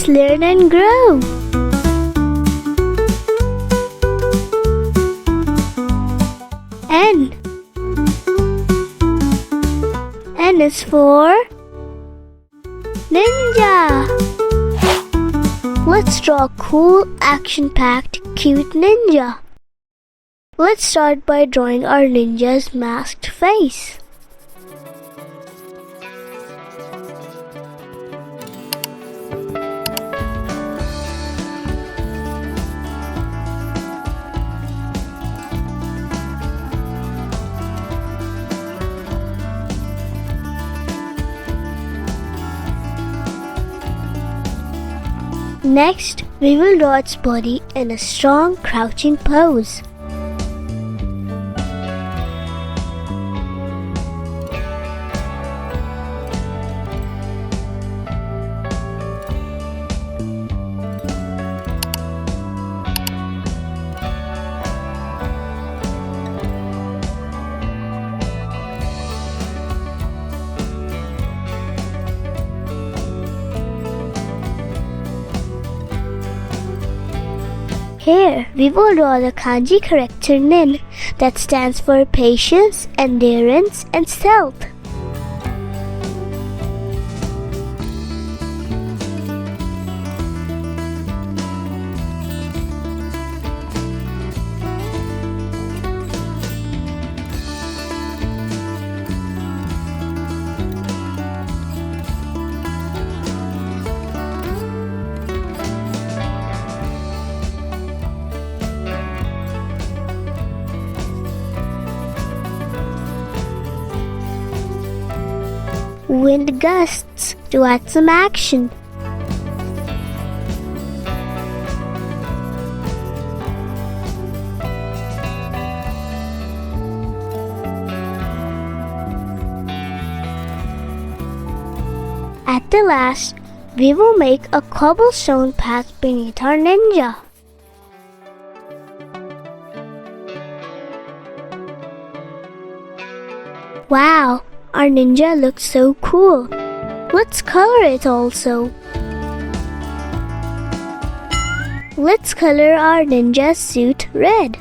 Let's learn and grow. N. N is for Ninja. Let's draw a cool, action-packed, cute ninja. Let's start by drawing our ninja's masked face. Next, we will draw its body in a strong crouching pose. Here, we will draw the kanji character Nin that stands for patience, endurance, and stealth. Wind gusts to add some action. At the last, we will make a cobblestone path beneath our ninja. Wow! Our ninja looks so cool. Let's color it also. Let's color our ninja suit red.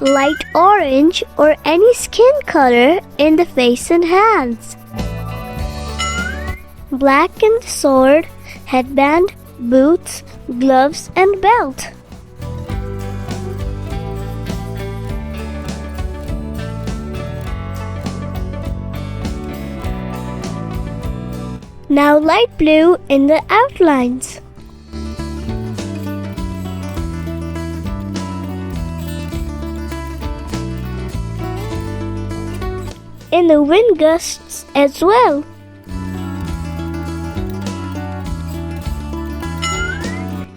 Light orange or any skin color in the face and hands. Black in the sword, headband, boots, gloves, and belt. Now light blue in the outlines. In the wind gusts as well.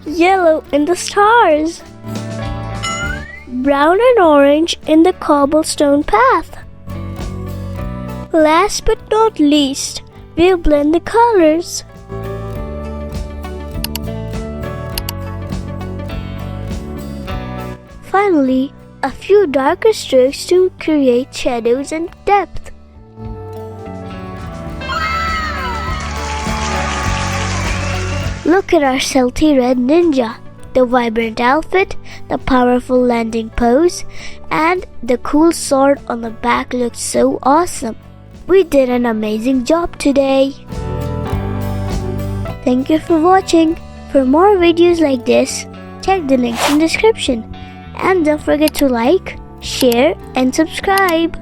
Yellow in the stars. Brown and orange in the cobblestone path. Last but not least, we'll blend the colors. Finally, a few darker strokes to create shadows and depth. Look at our stealthy red ninja, the vibrant outfit, the powerful landing pose, and the cool sword on the back looks so awesome. We did an amazing job today. Thank you for watching. For more videos like this, check the links in the description. And don't forget to like, share, and subscribe.